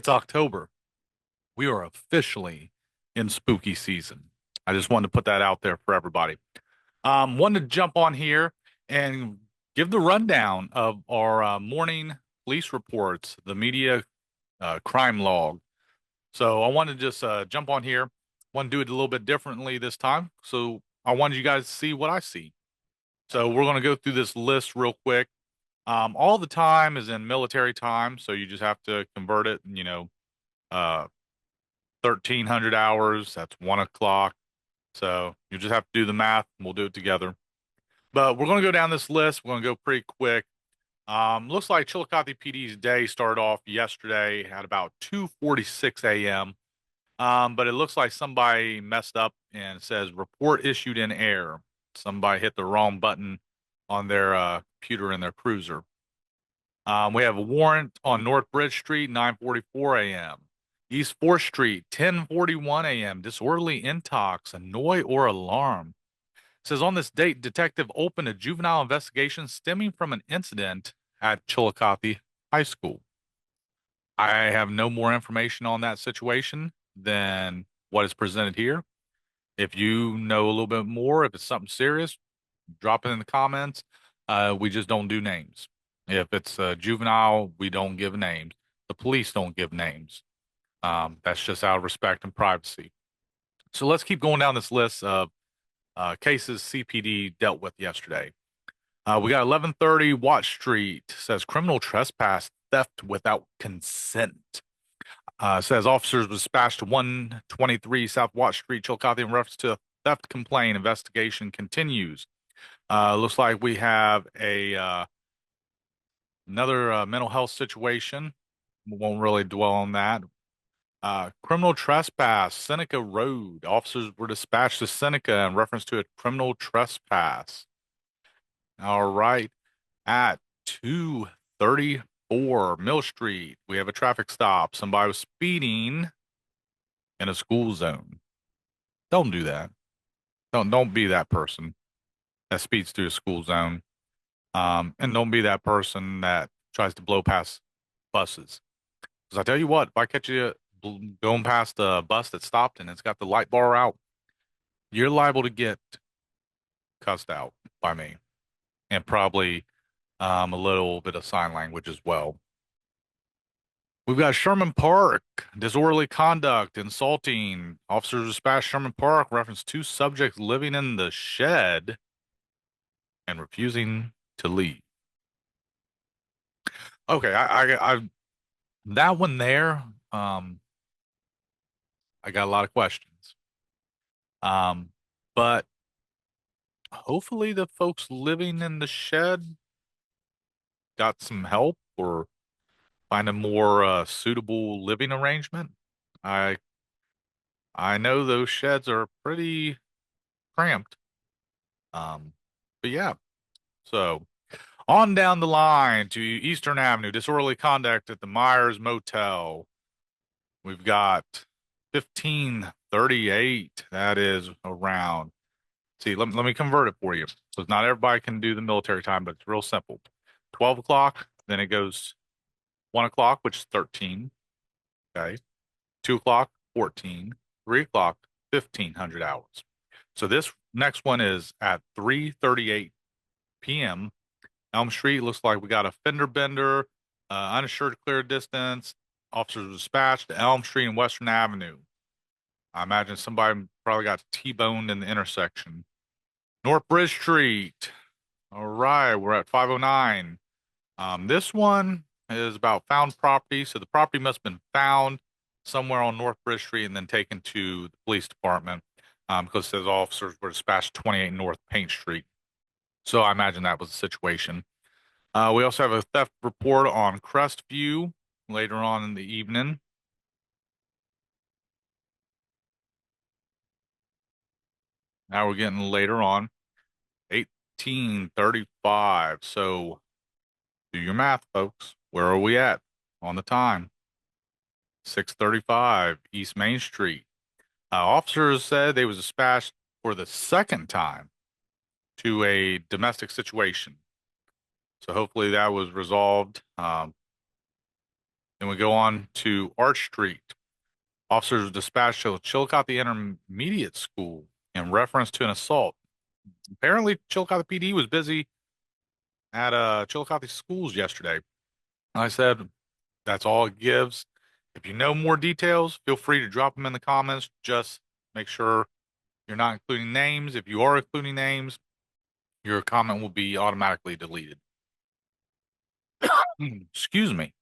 It's October. We are officially in spooky season. I just wanted to put that out there for everybody. Wanted to jump on here and give the rundown of our morning police reports, the media crime log. So I wanted to just jump on here. Want to do it a little bit differently this time. So I wanted you guys to see what I see. So we're going to go through this list real quick. All the time is in military time, so you just have to convert it, 1,300 hours. That's 1 o'clock. So you just have to do the math and we'll do it together. But we're going to go down this list. We're going to go pretty quick. Looks like Chillicothe PD's day started off yesterday at about 2:46 a.m. But it looks like somebody messed up and it says report issued in air. Somebody hit the wrong button on their computer in their cruiser. We have a warrant on North Bridge Street, 9:44 a.m. East 4th Street, 10:41 a.m. Disorderly intox, annoy or alarm. It says on this date, detective opened a juvenile investigation stemming from an incident at Chillicothe High School. I have no more information on that situation than what is presented here. If you know a little bit more, if it's something serious, drop it in the comments. We just don't do names. If it's juvenile, we don't give names. The police don't give names. That's just out of respect and privacy. So let's keep going down this list of cases CPD dealt with yesterday. We got 1130 Watt Street, says criminal trespass theft without consent. Says officers was dispatched to 123 South Watt Street, Chillicothe, in reference to a theft complaint. Investigation continues. Looks like we have another mental health situation. We won't really dwell on that. Criminal trespass, Seneca Road. Officers were dispatched to Seneca in reference to a criminal trespass. All right. At 234 Mill Street, we have a traffic stop. Somebody was speeding in a school zone. Don't do that. Don't be that person that speeds through a school zone. And don't be that person that tries to blow past buses. Because I tell you what, if I catch you going past a bus that stopped and it's got the light bar out, you're liable to get cussed out by me and probably a little bit of sign language as well. We've got Sherman Park, disorderly conduct, insulting. Officers dispatched Sherman Park, reference two subjects living in the shed and refusing to leave. Okay, I that one there, I got a lot of questions. Um, but hopefully the folks living in the shed got some help or find a more suitable living arrangement. I I know those sheds are pretty cramped. Um, but yeah, so on down the line to Eastern Avenue, disorderly conduct at the Myers Motel. We've got 1538. That is around. See, let me convert it for you. So not everybody can do the military time, but it's real simple. 12 o'clock, then it goes 1 o'clock, which is 13. Okay. 2 o'clock, 14. 3 o'clock, 1,500 hours. So this next one is at 3:38 p.m. Elm Street. Looks like we got a fender bender, uninsured clear distance. Officers dispatched to Elm Street and Western Avenue. I imagine somebody probably got T-boned in the intersection. North Bridge Street. All right, we're at 509. This one is about found property. So the property must have been found somewhere on North Bridge Street and then taken to the police department because it says officers were dispatched 28 North Paint Street. So I imagine that was the situation. We also have a theft report on Crestview later on in the evening. Now we're getting later on. 1835. So do your math, folks. Where are we at on the time? 635 East Main Street. Officers said they was dispatched for the second time to a domestic situation. So hopefully that was resolved. Then we go on to Arch Street. Officers were dispatched to Chillicothe Intermediate School in reference to an assault. Apparently, Chillicothe PD was busy at Chillicothe schools yesterday. I said, that's all it gives. If you know more details, feel free to drop them in the comments. Just make sure you're not including names. If you are including names, your comment will be automatically deleted. Excuse me.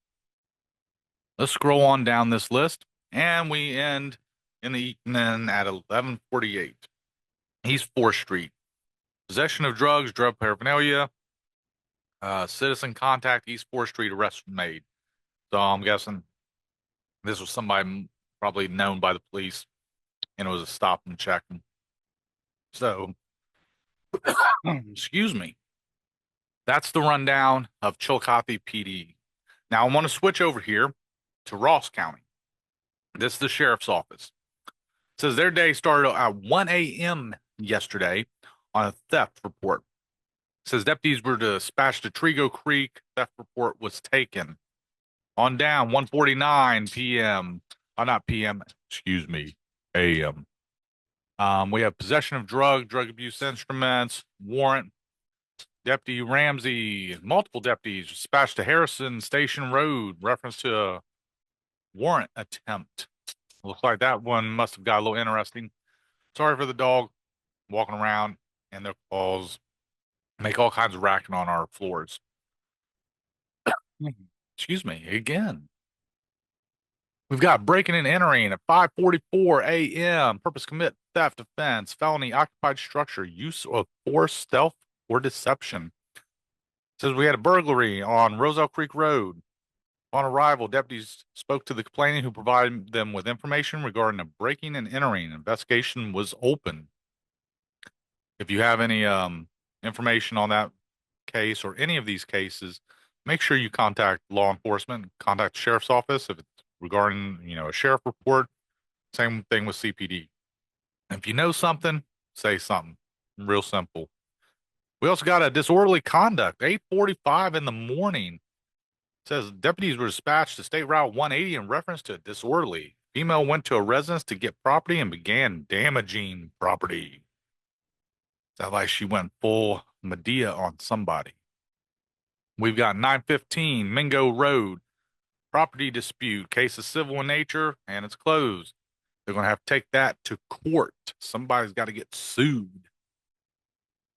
Let's scroll on down this list, and we end in the evening at 11:48. East 4th Street. Possession of drugs, drug paraphernalia, citizen contact, East 4th Street, arrest made. So I'm guessing this was somebody probably known by the police, and it was a stop and check. So, excuse me. That's the rundown of Chillicothe PD. Now I want to switch over here to Ross County. This is the sheriff's office. It says their day started at 1 a.m. yesterday on a theft report. It says deputies were dispatched to Trigo Creek. Theft report was taken. On down, 1:49 p.m. Not p.m. Excuse me, a.m. We have possession of drug abuse instruments, warrant. Deputy Ramsey, multiple deputies dispatched to Harrison Station Road, reference to a warrant attempt. Looks like that one must have got a little interesting. Sorry for the dog walking around and their paws make all kinds of racket on our floors. Excuse me, again. We've got breaking and entering at 5:44 a.m. Purpose commit theft offense, felony occupied structure, use of force, stealth, or deception. It says we had a burglary on Roselle Creek Road. On arrival, deputies spoke to the complainant who provided them with information regarding a breaking and entering. Investigation was open. If you have any information on that case or any of these cases, make sure you contact law enforcement, contact the sheriff's office if it's regarding, a sheriff report. Same thing with CPD. If you know something, say something. Real simple. We also got a disorderly conduct, 8:45 in the morning. It says deputies were dispatched to State Route 180 in reference to disorderly. Female went to a residence to get property and began damaging property. Sounds like she went full Medea on somebody. We've got 915 Mingo Road. Property dispute. Case is civil in nature and it's closed. They're going to have to take that to court. Somebody's got to get sued.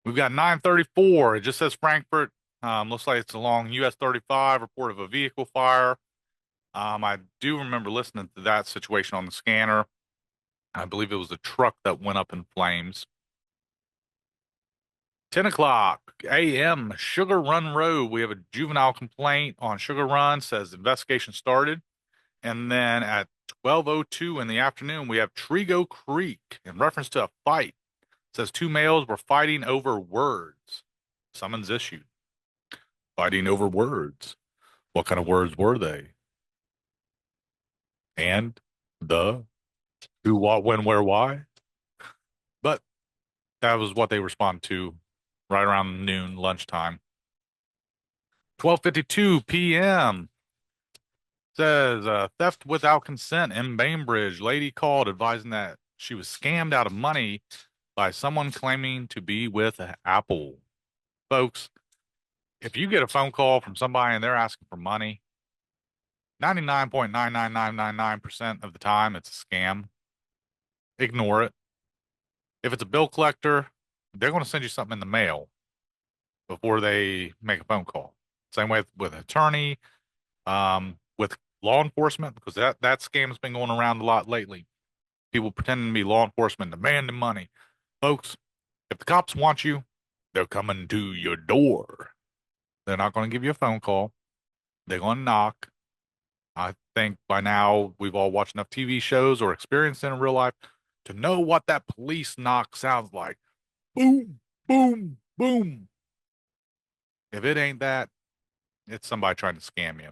We've got 934. It just says Frankfort. Looks like it's along US 35. Report of a vehicle fire. I do remember listening to that situation on the scanner. I believe it was a truck that went up in flames. 10 o'clock a.m. Sugar Run Road. We have a juvenile complaint on Sugar Run. Says investigation started. And then at 12:02 in the afternoon, we have Trigo Creek in reference to a fight. It says two males were fighting over words. Summons issued. Fighting over words. What kind of words were they? And, the, who, what, when, where, why? But that was what they responded to right around noon, lunchtime. 12:52 p.m. Says theft without consent in Bainbridge. Lady called advising that she was scammed out of money by someone claiming to be with Apple. Folks, if you get a phone call from somebody and they're asking for money, 99.99999% of the time it's a scam. Ignore it. If it's a bill collector, they're going to send you something in the mail before they make a phone call. Same way with attorney, with law enforcement, because that scam has been going around a lot lately. People pretending to be law enforcement, demanding money. Folks, if the cops want you, they're coming to your door. They're not going to give you a phone call. They're going to knock. I think by now we've all watched enough TV shows or experienced it in real life to know what that police knock sounds like. Boom, boom, boom. If it ain't that, it's somebody trying to scam you.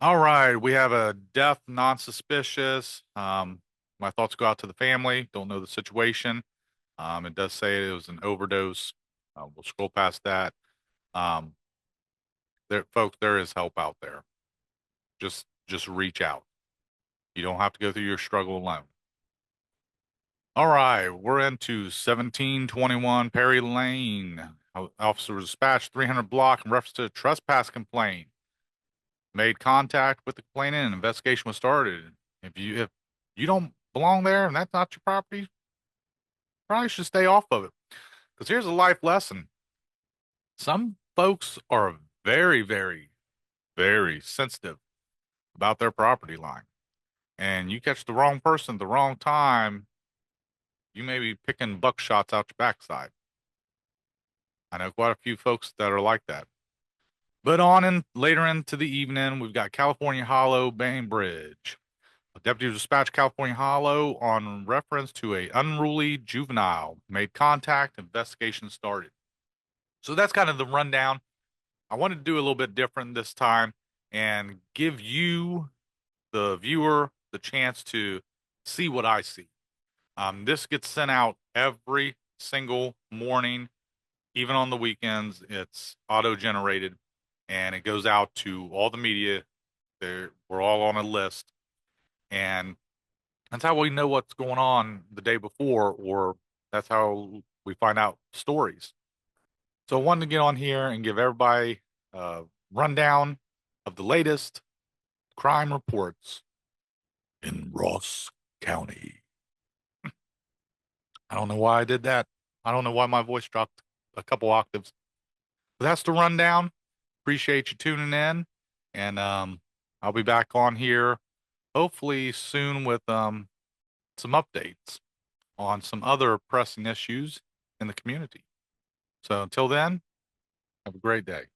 All right, we have a death, non-suspicious. My thoughts go out to the family. Don't know the situation. It does say it was an overdose. We'll scroll past that. Folks, there is help out there. just reach out. You don't have to go through your struggle alone. All right, we're into 1721 Perry Lane. Officer was dispatched 300 block in reference to a trespass complaint. Made contact with the complainant and investigation was started. If you don't belong there and that's not your property, probably should stay off of it. Because here's a life lesson. Some folks are very, very, very sensitive about their property line. And you catch the wrong person at the wrong time, you may be picking buckshots out your backside. I know quite a few folks that are like that. But on in later into the evening, we've got California Hollow Bainbridge. A deputy dispatched California Hollow on reference to a unruly juvenile. Made contact, investigation started. So that's kind of the rundown. I wanted to do a little bit different this time and give you, the viewer, the chance to see what I see. This gets sent out every single morning, even on the weekends. It's auto-generated, and it goes out to all the media. We're all on a list, and that's how we know what's going on the day before, or that's how we find out stories. So I wanted to get on here and give everybody a rundown of the latest crime reports in Ross County. I don't know why I did that. I don't know why my voice dropped a couple octaves. But that's the rundown. Appreciate you tuning in. And I'll be back on here hopefully soon with some updates on some other pressing issues in the community. So until then, have a great day.